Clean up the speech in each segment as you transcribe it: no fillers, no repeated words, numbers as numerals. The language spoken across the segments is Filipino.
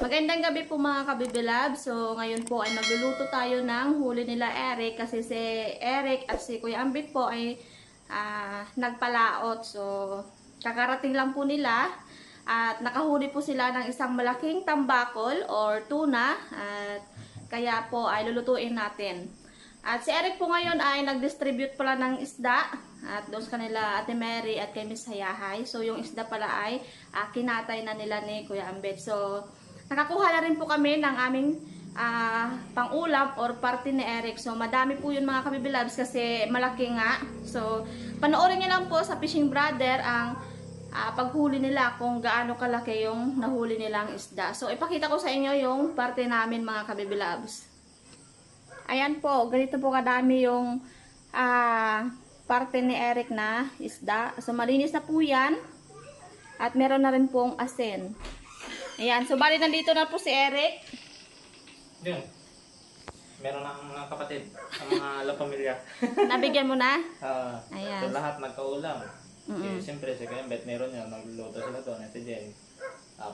Magandang gabi po mga kabibilab. So, ngayon po ay magluluto tayo ng huli nila Eric kasi si Eric at si Kuya Ambit po ay nagpalaot. So, kakarating lang po nila at nakahuli po sila ng isang malaking tambakol or tuna at kaya po ay lulutuin natin. At si Eric po ngayon ay nag-distribute pala ng isda at doon sa kanila Ate Mary at kay Miss Hayahay. So, yung isda pala ay kinatay na nila ni Kuya Ambet. So, nakakuha na rin po kami ng aming pang-ulam or party ni Eric. So, madami po yun mga kabibilabs kasi malaki nga. So, panoorin niyo lang po sa Fishing Brother ang paghuli nila kung gaano kalaki yung nahuli nilang isda. So, ipakita ko sa inyo yung party namin mga kabibilabs. Ayan po, ganito po kadami yung parte ni Eric na isda. So, malinis na po yan. At meron na rin pong asin. Ayan, so bali nandito na po si Eric. Yun. Meron na ang mga kapatid, ang mga la pamilya. Nabigyan mo na? Ayan. So, lahat nagkaulam. Siyempre, si Kembet meron yan. Nagluluto sila doon. Ito Jen.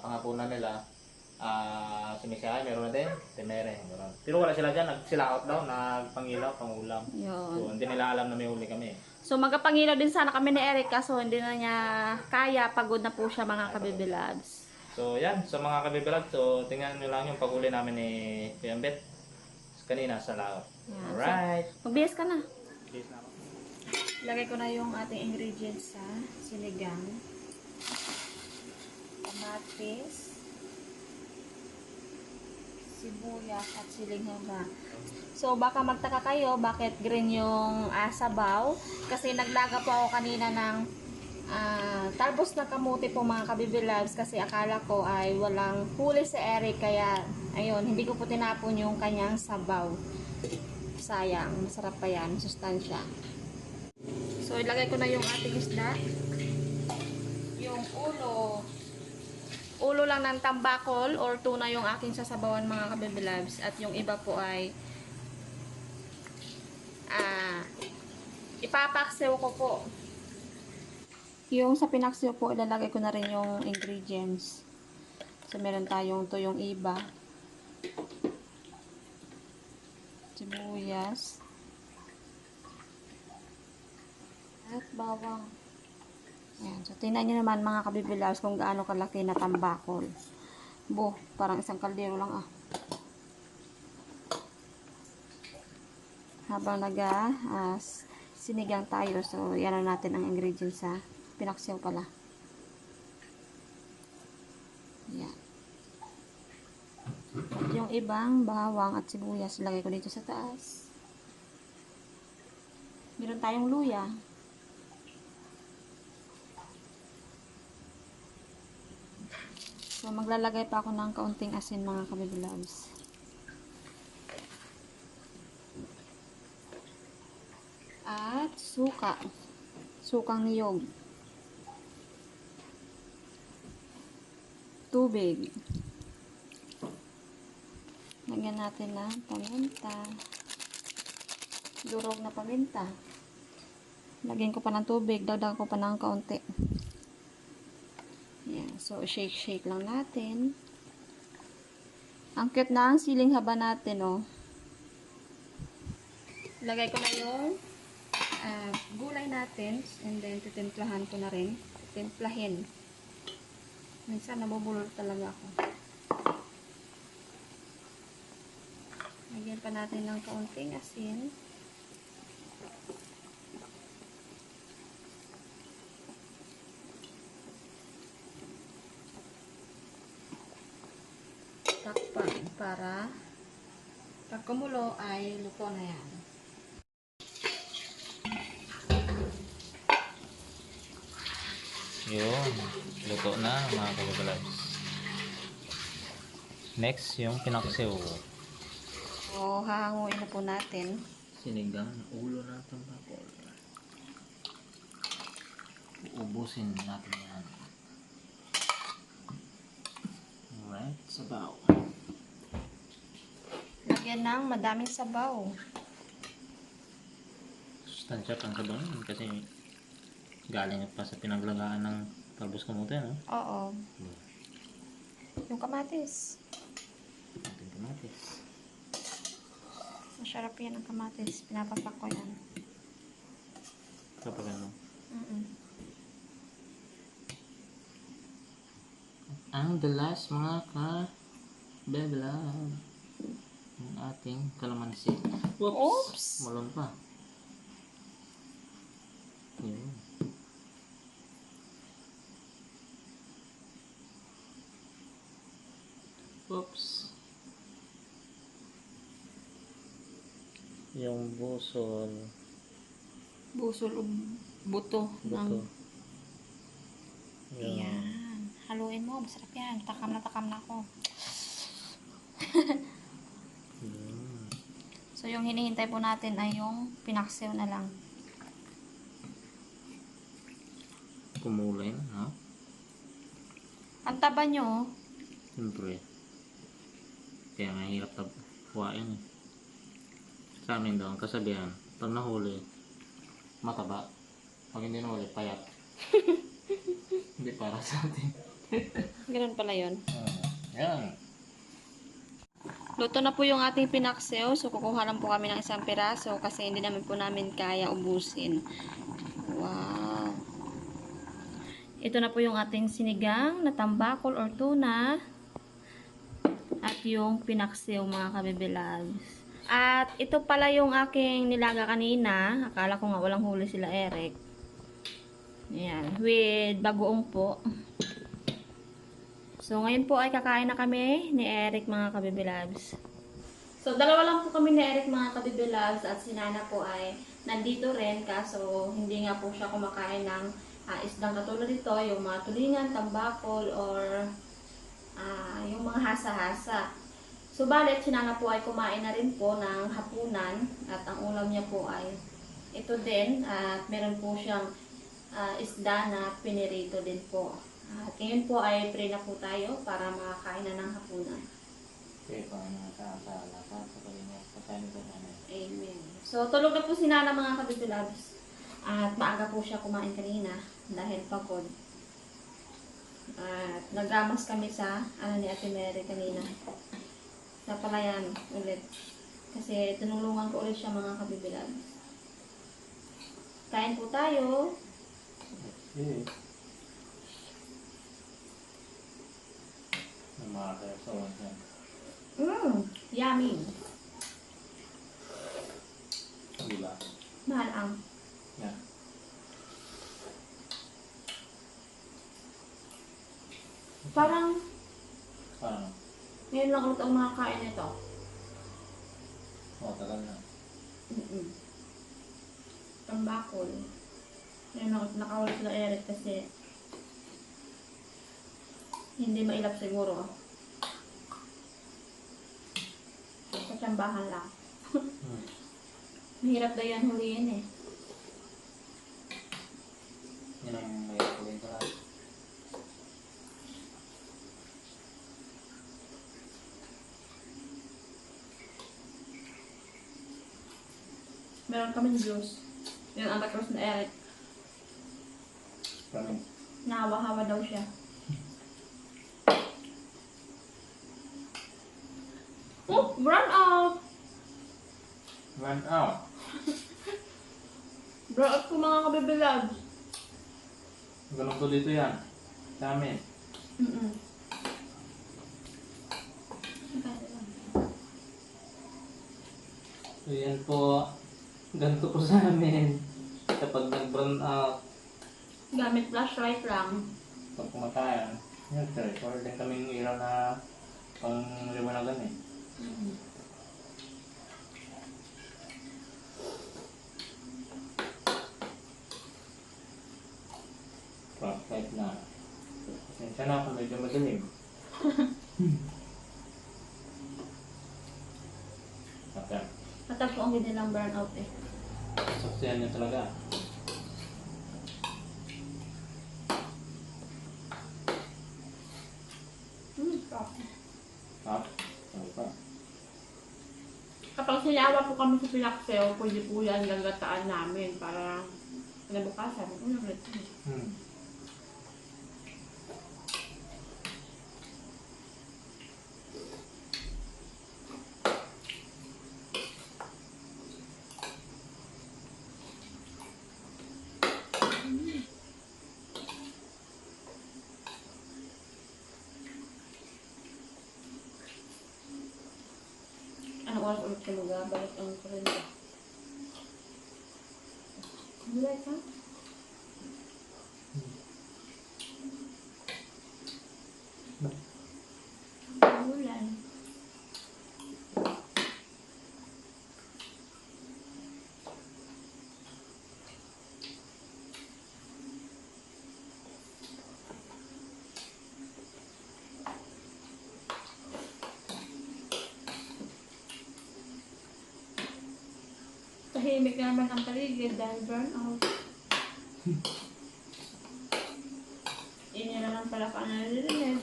Pangapunan nila. Si Misha, meron na din. Temere. Pero wala sila dyan. Nagsilaot daw. Nagpangilaw, pangulam. Yun. So, hindi nila alam na may huli kami. So, magkapangilaw din sana kami ni Eric kaso hindi na niya kaya. Pagod na po siya mga kabibilads. So, yan. So, mga kabibilag. So, tingnan nyo lang yung paghuli namin ni Kembet. Kanina sa laot. Alright. So, magbihis ka na. Bihis na ako. Lagay ko na yung ating ingredients sa sinigang. Kamatis, sibuyas at siling haba. So baka magtaka kayo bakit green yung sabaw kasi naglaga po ako kanina ng talbos na kamuti po mga kabibilags kasi akala ko ay walang huli si Eric kaya ayun, hindi ko po tinapon yung kanyang sabaw. Sayang, masarap pa yan, sustansya. So ilagay ko na yung ating isda. Yung ulo lang ng tambakol or tuna yung aking sasabawan mga kabibilabs at yung iba po ay ipapaksiw ko po. Yung sa pinaksiw po ilalagay ko na rin yung ingredients. So meron tayong tuyong iba, sibuyas at bawang. Ayan. So, tingnan nyo naman mga kabibilaws kung gaano kalaki na tambakol. Parang isang kaldero lang Habang sinigang tayo. So, yan na natin ang ingredients sa pinaksiw pala. Ayan. At yung ibang bawang at sibuyas, lagay ko dito sa taas. Meron tayong luya. So, maglalagay pa ako ng kaunting asin mga kabibilabs. At suka. Sukang niyog. Tubig. Lagyan natin ng paminta. Durog na paminta. Lagyan ko pa ng tubig. Dagdagan ko pa ng kaunti. Yan. So, shake lang natin. Ang cute na ang siling haba natin, oh. Lagay ko na yung gulay natin. And then, titimplahan ko na rin. Titimplahin. Minsan, nabubulol talaga ako. Lagyan pa natin ng kaunting asin. Takpan para pag kumulo ay luto na yan. Yun. Luto na mga kabibilags. Next, yung pinaksiw. So, hahanguin na po natin. Sinigang na ulo ng tambakol. Uubusin natin yan. Alright, sabaw. Lagyan ng madaming sabaw. Sustansya pang sabaw yun kasi galing pa sa pinaglagaan ng talbos kamote, no? Oo. Yung kamatis. Kamatis. Masarap yan ang kamatis. Pinapapak ko yan. Kapag ano? Ang dalas mga ka-bebelag. Ang ating kalamansi. Oops! Malon pa. Yun. Oops. Yung busol. Busol o buto. Buto. Ayan. Haluin mo. Masarap yan. Takam na ako. Yun. So, yung hinihintay po natin ay yung pinaksiw na lang. Kumulay na, ha? Ang taba nyo, Siyempre. Kaya nga hirap tabuhain eh. Sa amin daw, ang kasabihan, pag nahuli, mataba. Pag hindi nahuli, payat. Hindi para sa atin. ganun pala yun. Yan. Luto na po yung ating pinaksiw. So, kukuha lang po kami ng isang piraso kasi hindi naman po namin kaya ubusin. Wow! Ito na po yung ating sinigang na tambakol or tuna. At yung pinaksiw mga kabibilags. At ito pala yung aking nilaga kanina. Akala ko nga walang huli sila Eric. Ayan. With bagoong po. So, ngayon po ay kakain na kami ni Eric mga kabibilags. So, dalawa lang po kami ni Eric mga kabibilags at si Nana po ay nandito rin kaso hindi nga po siya kumakain ng isdang katulad dito, yung mga tulingan, tambakol, or yung mga hasa-hasa. So, balit, si Nana po ay kumain na rin po ng hapunan at ang ulam niya po ay ito din at meron po siyang isda na pinirito din po. At ngayon po ay pray na po tayo para makakain na ng hapunan. Okay, paano sa kanya? Pasanin ko na. Amen. So, tulog na po si Nana mga kabitulabs. At maaga po siya kumain kanina dahil pagod. At nagamas kami sa ni Ate Mary kanina. Sa palayan ulit. Kasi tinulungan ko ulit siya mga kabibilabs. Kain po tayo. Okay. Mga kasawan yan. Yummy. Di ba? Mahal ang. Yan. Parang, Paano? ngayon lang ulit ang makakain nito. Tagal na. Tambakol. Ngayon lang ulit nakawala sila Eric kasi hindi mailap siguro. Katsambahan lang. Mahirap daw yan huliin eh. Yan ang may kuling ko lahat. Meron kami juice. Yung ang patros na Eric. Kami. Nahawa-hawa daw siya. Oh, run out! Run out. Run out ko mga kabibilab. Ganun to dito yan. Sa amin. So yan po. Ganito po sa amin. Kapag nag-burn out. Gamit flashlight lang. Pag kumakain. Yan sir. Or din kaming ilaw na pang liwanagan eh. Flashlight na. Pasensya na kung medyo madilim. Okay. Matag ko ang hindi lang burn out eh. Saksiyan niya talaga. Ha? Ano pa? Kapag sinawa po kami sa Pilakseo, pwede po yan gagataan namin para kinabukasan. Ulit. siya magabalik ang kurente. Mulay ka? Ulan. Tahimik naman ang paligid dahil burnout. Ini na lang pala ka nalilinig.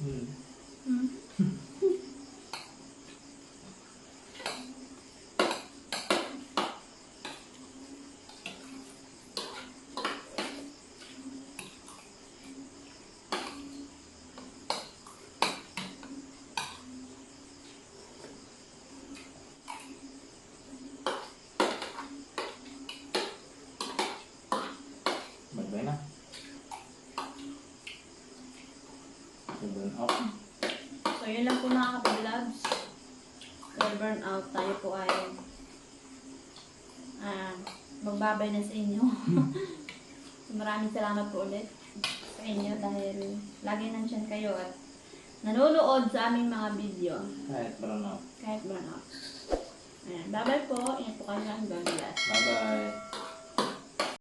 Hmm. Magbay na. Burn out. So, yun lang po mga kapag-labs. Well, burn out. Tayo po ay magbabay na sa inyo. Maraming salamat po ulit sa inyo dahil lagi nandyan kayo at nanonood sa aming mga video. Kahit burn out. Kahit burn out. Ayan. Bye-bye po. Ingat po kayo. God bless. Bye-bye.